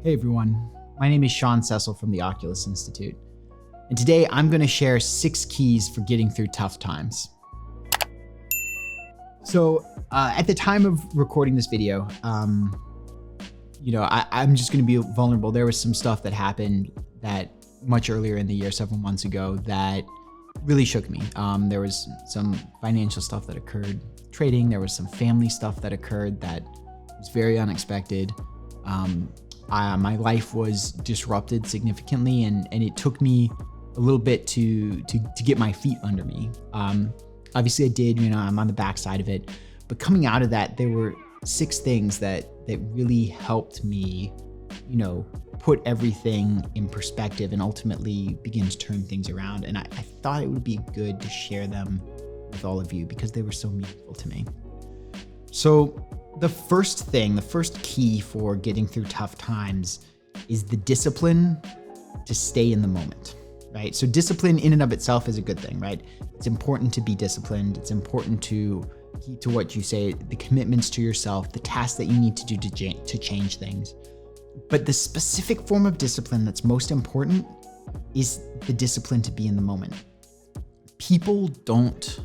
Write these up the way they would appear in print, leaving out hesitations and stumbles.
Hey everyone, my name is Sean Cecil from the Oculus Institute, and today I'm going to share 6 keys for getting through tough times. So at the time of recording this video, I'm just going to be vulnerable. There was some stuff that happened that much earlier in the year, several months ago, that really shook me. There was some financial stuff that occurred, trading. There was some family stuff that occurred that was very unexpected. My life was disrupted significantly, and it took me a little bit to get my feet under me. Obviously I did, I'm on the backside of it, but coming out of that, there were 6 things that really helped me, put everything in perspective and ultimately begin to turn things around. And I thought it would be good to share them with all of you because they were so meaningful to me. So the first key for getting through tough times is the discipline to stay in the moment, right? So discipline in and of itself is a good thing, right? It's important to be disciplined. It's important to keep to what you say, the commitments to yourself, the tasks that you need to do to change things. But the specific form of discipline that's most important is the discipline to be in the moment. People don't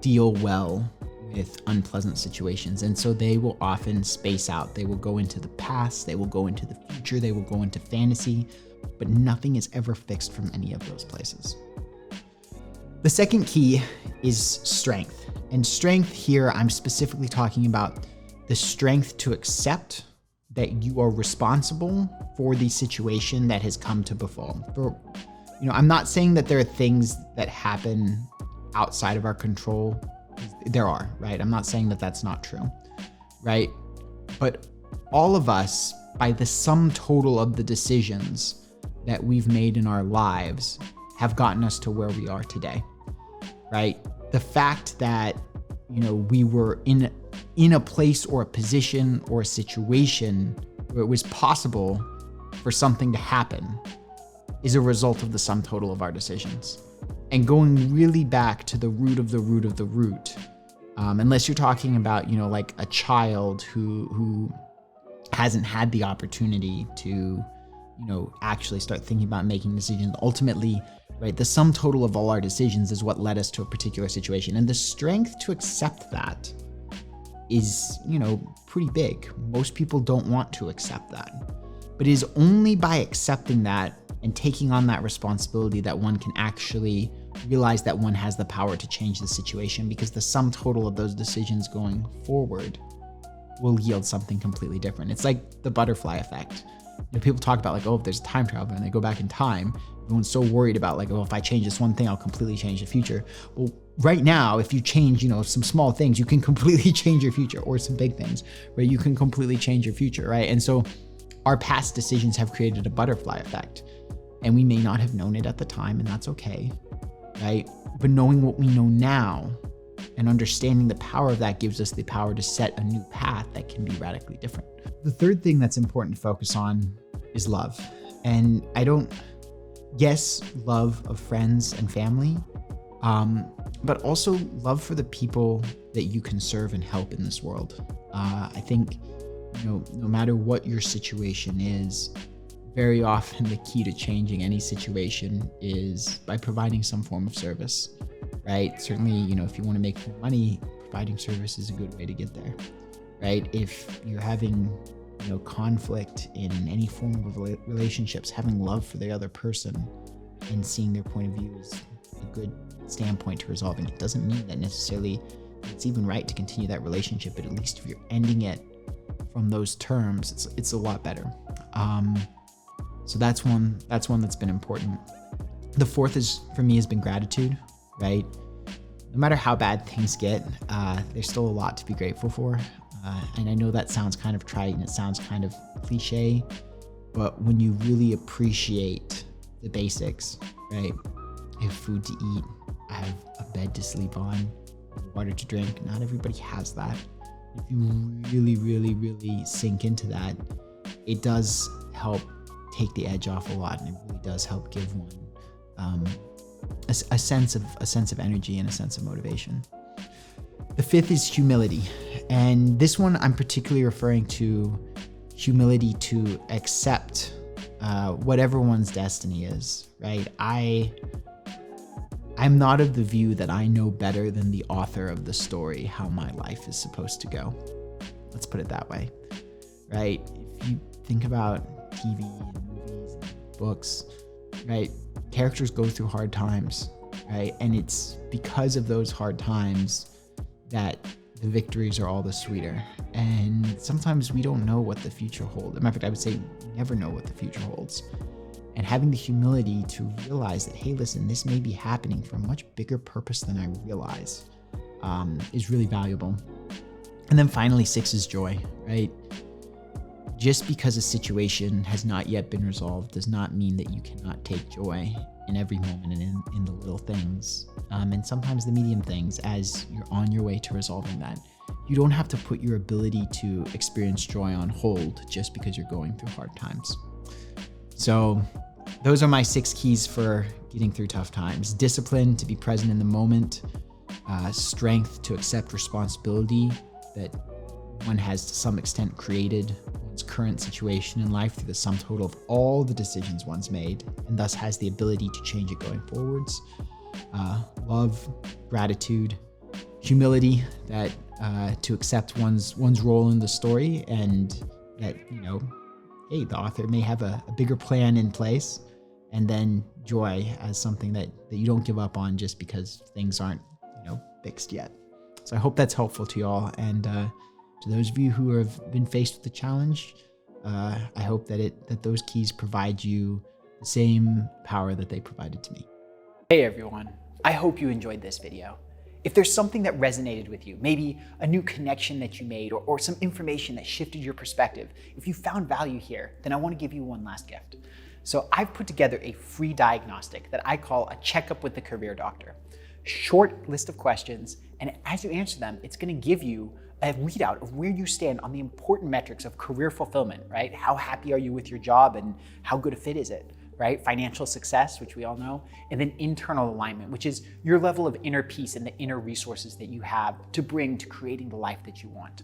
deal well with unpleasant situations, and so they will often space out. They will go into the past, they will go into the future, they will go into fantasy, but nothing is ever fixed from any of those places. The second key is strength. And strength here, I'm specifically talking about the strength to accept that you are responsible for the situation that has come to befall. I'm not saying that there are things that happen outside of our control. There are, right? I'm not saying that that's not true, right? But all of us, by the sum total of the decisions that we've made in our lives, have gotten us to where we are today, right? The fact that, we were in a place or a position or a situation where it was possible for something to happen is a result of the sum total of our decisions. And going really back to the root of the root of the root, unless you're talking about, like a child who hasn't had the opportunity to, actually start thinking about making decisions. Ultimately, right, the sum total of all our decisions is what led us to a particular situation. And the strength to accept that is, pretty big. Most people don't want to accept that. But it is only by accepting that and taking on that responsibility that one can actually realize that one has the power to change the situation, because the sum total of those decisions going forward will yield something completely different. It's like the butterfly effect. People talk about if there's time travel and they go back in time, everyone's so worried about if I change this one thing, I'll completely change the future. Well, right now, if you change, some small things, you can completely change your future, or some big things, right? You can completely change your future, right? And so our past decisions have created a butterfly effect, and we may not have known it at the time, and that's okay, right? But knowing what we know now and understanding the power of that gives us the power to set a new path that can be radically different. The third thing that's important to focus on is love. And yes, love of friends and family, but also love for the people that you can serve and help in this world. I think, no matter what your situation is, very often the key to changing any situation is by providing some form of service, right? Certainly, if you want to make more money, providing service is a good way to get there, right? If you're having, conflict in any form of relationships, having love for the other person and seeing their point of view is a good standpoint to resolving it. Doesn't mean that necessarily it's even right to continue that relationship, but at least if you're ending it from those terms, it's a lot better. So that's one that's been important. The fourth for me has been gratitude, right? No matter how bad things get, there's still a lot to be grateful for. And I know that sounds kind of trite and it sounds kind of cliche, but when you really appreciate the basics, right? I have food to eat, I have a bed to sleep on, water to drink. Not everybody has that. If you really, really, really sink into that, it does help take the edge off a lot, and it really does help give one a sense of energy and a sense of motivation. The fifth is humility, and this one I'm particularly referring to humility to accept whatever one's destiny is, right? I'm not of the view that I know better than the author of the story how my life is supposed to go. Let's put it that way, right? If you think about TV and movies and books, right? Characters go through hard times, right? And it's because of those hard times that the victories are all the sweeter. And sometimes we don't know what the future holds. In fact, I would say we never know what the future holds. And having the humility to realize that, hey, listen, this may be happening for a much bigger purpose than I realize, is really valuable. And then finally, 6 is joy, right? Just because a situation has not yet been resolved does not mean that you cannot take joy in every moment and in the little things, and sometimes the medium things as you're on your way to resolving that. You don't have to put your ability to experience joy on hold just because you're going through hard times. So those are my 6 keys for getting through tough times. Discipline to be present in the moment, strength to accept responsibility that one has to some extent created one's current situation in life through the sum total of all the decisions one's made, and thus has the ability to change it going forwards. Love, gratitude, humility, that to accept one's role in the story, and that, hey, the author may have a bigger plan in place, and then joy as something that you don't give up on just because things aren't fixed yet. So I hope that's helpful to y'all, and to those of you who have been faced with the challenge, I hope that those keys provide you the same power that they provided to me. Hey everyone, I hope you enjoyed this video. If there's something that resonated with you, maybe a new connection that you made, or some information that shifted your perspective, if you found value here, then I want to give you one last gift. So I've put together a free diagnostic that I call a checkup with the career doctor. Short list of questions, and as you answer them, it's going to give you a readout of where you stand on the important metrics of career fulfillment, right? How happy are you with your job, and how good a fit is it, right? Financial success, which we all know, and then internal alignment, which is your level of inner peace and the inner resources that you have to bring to creating the life that you want.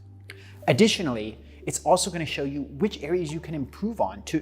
Additionally, it's also going to show you which areas you can improve on to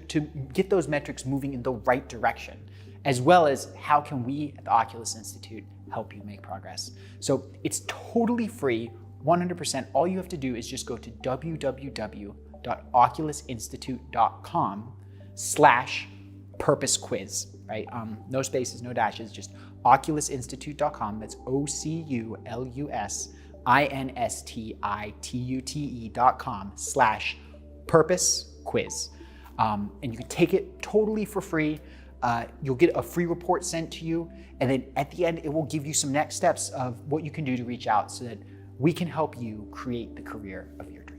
get those metrics moving in the right direction, as well as how can we at the Oculus Institute help you make progress. So it's totally free, 100%. All you have to do is just go to www.oculusinstitute.com/purpose quiz, right? No spaces, no dashes, just oculusinstitute.com. That's OCULUSINSTITUTE.com/purpose quiz. And you can take it totally for free. You'll get a free report sent to you. And then at the end, it will give you some next steps of what you can do to reach out so that we can help you create the career of your dreams.